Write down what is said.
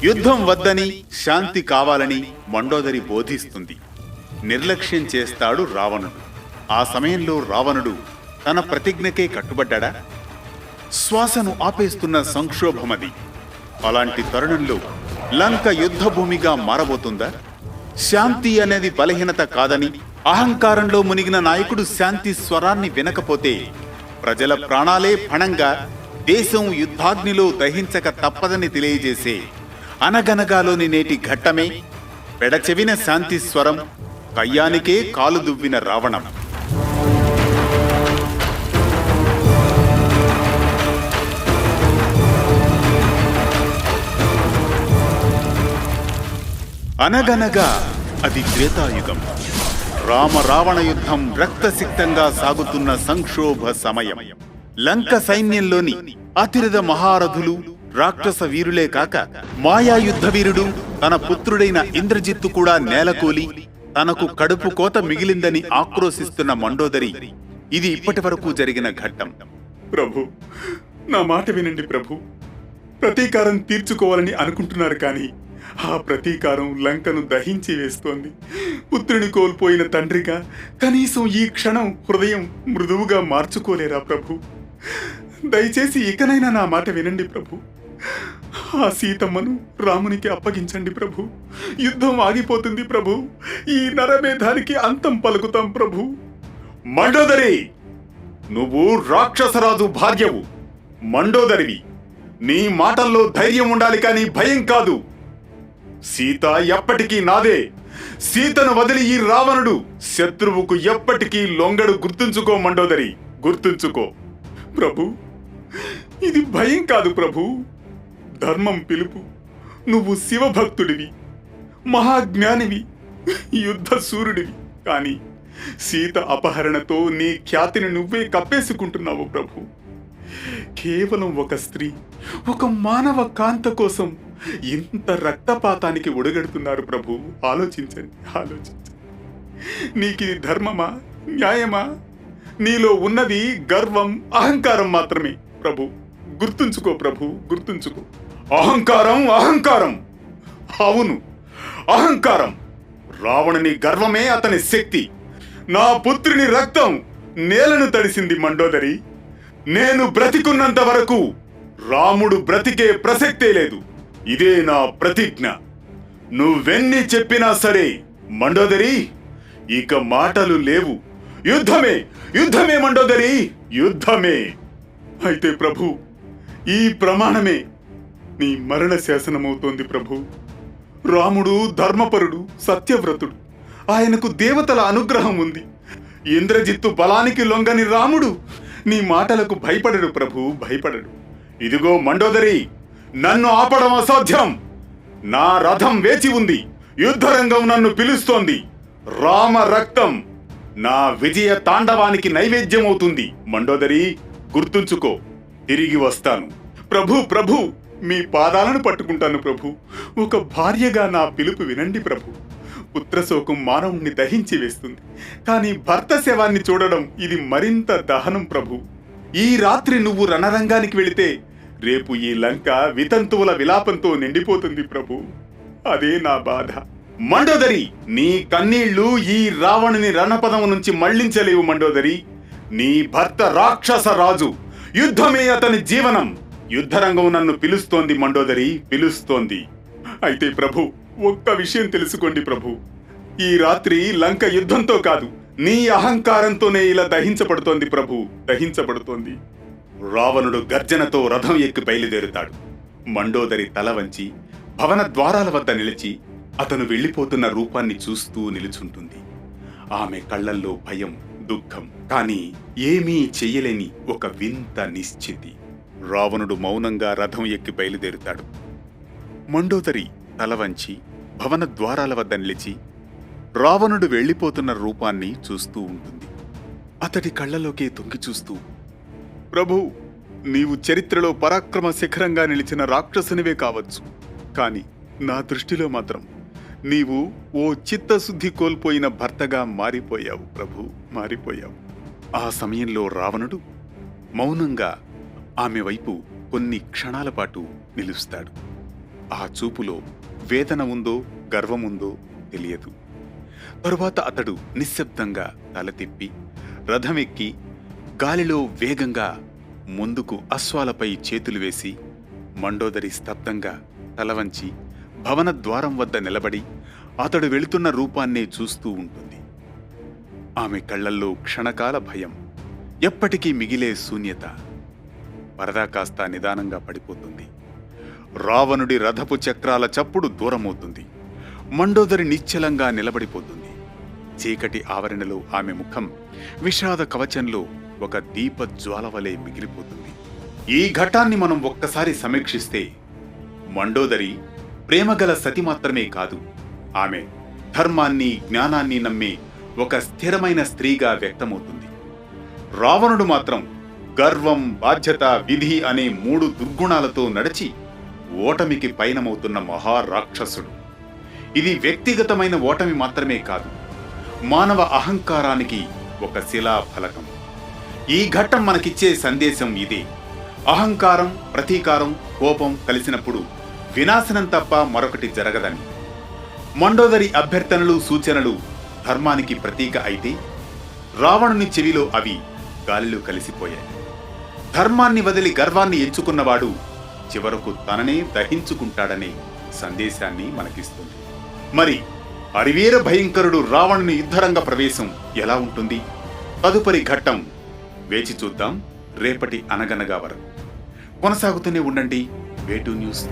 యుద్ధం వద్దని, శాంతి కావాలని మండోదరి బోధిస్తుంది. నిర్లక్ష్యం చేస్తాడు రావణుడు. ఆ సమయంలో రావణుడు తన ప్రతిజ్ఞకే కట్టుబడ్డా? శ్వాసను ఆపేస్తున్న సంక్షోభమది. అలాంటి తరుణంలో లంక యుద్ధభూమిగా మారబోతుందా? శాంతి అనేది బలహీనత కాదని, అహంకారంలో మునిగిన నాయకుడు శాంతి స్వరాన్ని వినకపోతే ప్రజల ప్రాణాలే పణంగా దేశం యుద్ధాగ్నిలో దహించక తప్పదని తెలియజేసే అనగనగాలోని నేటి ఘట్టమే పెడచెవిన శాంతి స్వరం, కయ్యానికే కాలు దువ్విన రావణం. అనగనగా అది త్రేతాయుగం. రామ రావణ యుద్ధం రక్తసిక్తంగా సాగుతున్న సంక్షోభ సమయం. లంక సైన్యంలోని అతిరథ మహారథులు రాక్షస వీరులే కాక మాయాయుద్ధ వీరుడు తన పుత్రుడైన ఇంద్రజిత్తు కూడా నేలకూలి తనకు కడుపు కోత మిగిలిందని ఆక్రోశిస్తున్న మండోదరి ఇది ఇప్పటి వరకు జరిగిన ఘట్టం. ప్రభు, నా మాట వినండి ప్రభు. ప్రతీకారం తీర్చుకోవాలని అనుకుంటున్నారు కానీ ఆ ప్రతీకారం లంకను దహించి వేస్తోంది. పుత్రుని కోల్పోయిన తండ్రిగా కనీసం ఈ క్షణం హృదయం మృదువుగా మార్చుకోలేరా ప్రభు? దయచేసి ఇకనైనా నా మాట వినండి ప్రభు. ఆ సీతమ్మను రామునికి అప్పగించండి ప్రభు. యుద్ధం ఆగిపోతుంది ప్రభు. ఈ నరమేధానికి అంతం పలుకుతాం ప్రభు. మండోదరి, నువ్వు రాక్షసరాజు భార్యవు, మండోదరివి. నీ మాటల్లో ధైర్యం ఉండాలి కానీ భయం కాదు. సీత ఎప్పటికీ నాదే. సీతను వదిలి ఈ రావణుడు శత్రువుకు ఎప్పటికీ లొంగడు. గుర్తుంచుకో మండోదరి, గుర్తుంచుకో. ప్రభు, ఇది భయం కాదు ప్రభు, ధర్మం పిలుపు. నువ్వు శివభక్తుడివి, మహాజ్ఞానివి, యుద్ధ సూర్యుడివి. కానీ సీత అపహరణతో నీ ఖ్యాతిని నువ్వే కప్పేసుకుంటున్నావు ప్రభు. కేవలం ఒక స్త్రీ, ఒక మానవ కాంత కోసం ఇంత రక్తపాతానికి ఒడగడుతున్నారు ప్రభు. ఆలోచించండి, ఆలోచించండి. నీకిది ధర్మమా, న్యాయమా? నీలో ఉన్నది గర్వం, అహంకారం మాత్రమే ప్రభు. గుర్తుంచుకో ప్రభు, గుర్తుంచుకో. అహంకారం, అహంకారం. అవును, అహంకారం. రావణుని గర్వమే అతని శక్తి. నా పుత్రుని రక్తం నేలను తడిసింది మండోదరి. నేను బ్రతికున్నంత వరకు రాముడు బ్రతికే ప్రసక్తే లేదు. ఇదే నా ప్రతిజ్ఞ. నువ్వెన్ని చెప్పినా సరే మండోదరి, ఇక మాటలు లేవు. యుద్ధమే, యుద్ధమే మండోదరి, యుద్ధమే. అయితే ప్రభు, ఈ ప్రమాణమే నీ మరణ శాసనమవుతోంది ప్రభు. రాముడు ధర్మపరుడు, సత్యవ్రతుడు. ఆయనకు దేవతల అనుగ్రహం ఉంది. ఇంద్రజిత్తు బలానికి లొంగని రాముడు నీ మాటలకు భయపడడు ప్రభు, భయపడడు. ఇదిగో మండోదరి, నన్ను ఆపడం అసాధ్యం. నా రథం వేచి ఉంది. యుద్ధరంగం నన్ను పిలుస్తోంది. రామ రక్తం నా విజయ తాండవానికి నైవేద్యమవుతుంది. మండోదరి, గుర్తుంచుకో. తిరిగి వస్తాను. ప్రభు, ప్రభు, మీ పాదాలను పట్టుకుంటాను ప్రభు. ఒక భార్యగా నా పిలుపు వినండి ప్రభు. పుత్రశోకం మానవుణ్ణి దహించి వేస్తుంది, కానీ భర్త శవాన్ని చూడడం ఇది మరింత దహనం ప్రభు. ఈ రాత్రి నువ్వు రణరంగానికి వెళితే రేపు ఈ లంక వితంతువుల విలాపంతో నిండిపోతుంది ప్రభు. అదే నా బాధ. మండోదరి, నీ కన్నీళ్లు ఈ రావణుని రణపదం నుంచి మళ్లించలేవు మండోదరి. నీ భర్త రాక్షస రాజు. యుద్ధమే అతని జీవనం. యుద్ధరంగం నన్ను పిలుస్తోంది మండోదరి, పిలుస్తోంది. అయితే ప్రభు, ఒక్క విషయం తెలుసుకోండి ప్రభు. ఈ రాత్రి లంక యుద్ధంతో కాదు, నీ అహంకారంతోనే ఇలా దహించబడుతోంది ప్రభు, దహించబడుతోంది. రావణుడు గర్జనతో రథం ఎక్కి బయలుదేరుతాడు. మండోదరి తల వంచి భవన ద్వారాల వద్ద నిలిచి అతను వెళ్లిపోతున్న రూపాన్ని చూస్తూ నిలుచుంటుంది. ఆమె కళ్లల్లో భయం, దుఃఖం, కానీ ఏమీ చెయ్యలేని ఒక వింత నిశ్చితి. రావణుడు మౌనంగా రథం ఎక్కి బయలుదేరుతాడు. మండోదరి తల వంచి భవన ద్వారాల వద్ద నిలిచి రావణుడు వెళ్లిపోతున్న రూపాన్ని చూస్తూ ఉంటుంది. అతడి కళ్లలోకే తొంగి చూస్తూ, ప్రభు, నీవు చరిత్రలో పరాక్రమ శిఖరంగా నిలిచిన రాక్షసునివే కావచ్చు, కాని నా దృష్టిలో మాత్రం నీవు ఓ చిత్తశుద్ధి కోల్పోయిన భర్తగా మారిపోయావు ప్రభు, మారిపోయావు. ఆ సమయంలో రావణుడు మౌనంగా ఆమె వైపు కొన్ని క్షణాల పాటు నిలుస్తాడు. ఆ చూపులో వేదన ఉందో గర్వముందో తెలియదు. తరువాత అతడు నిశ్శబ్దంగా తల తిప్పి రథమెక్కి గాలిలో వేగంగా ముందుకు అశ్వాలపై చేతులు వేసి మండోదరి స్తబ్దంగా తలవంచి భవన ద్వారం వద్ద నిలబడి అతడు వెళుతున్న రూపాన్నే చూస్తూ ఉంటుంది. ఆమె కళ్లల్లో క్షణకాల భయం, ఎప్పటికీ మిగిలే శూన్యత. పరదా కాస్త నిదానంగా పడిపోతుంది. రావణుడి రథపు చక్రాల చప్పుడు దూరమవుతుంది. మండోదరి నిశ్చలంగా నిలబడిపోతుంది. చీకటి ఆవరణలో ఆమె ముఖం విషాద కవచంలో ఒక దీప జ్వాలవలే మిగిలిపోతుంది. ఈ ఘట్టాన్ని మనం ఒక్కసారి సమీక్షిస్తే మండోదరి ప్రేమగల సతి మాత్రమే కాదు, ఆమె ధర్మాన్ని జ్ఞానాన్ని నమ్మే ఒక స్థిరమైన స్త్రీగా వ్యక్తమవుతుంది. రావణుడు మాత్రం గర్వం, బాధ్యత, విధి అనే 3 దుర్గుణాలతో నడిచి ఓటమికి పయనమవుతున్న మహారాక్షసుడు. ఇది వ్యక్తిగతమైన ఓటమి మాత్రమే కాదు, మానవ అహంకారానికి ఒక శిలాఫలకం. ఈ ఘట్టం మనకిచ్చే సందేశం ఇదే: అహంకారం, ప్రతీకారం, కోపం కలిసినప్పుడు వినాశనం తప్ప మరొకటి జరగదని. మండోదరి అభ్యర్థనలు, సూచనలు ధర్మానికి ప్రతీక అయితే రావణుని చెవిలో అవి గాలిలో కలిసిపోయాయి. ధర్మాన్ని వదిలి గర్వాన్ని ఎంచుకున్నవాడు చివరకు తననే దహించుకుంటాడనే సందేశాన్ని మనకిస్తుంది. మరి అరివీర భయంకరుడు రావణుని యుద్ధరంగ ప్రవేశం ఎలా ఉంటుంది? తదుపరి ఘట్టం వేచి చూద్దాం. రేపటి అనగనగా వరకు కొనసాగుతూనే ఉండండి వేటూ న్యూస్.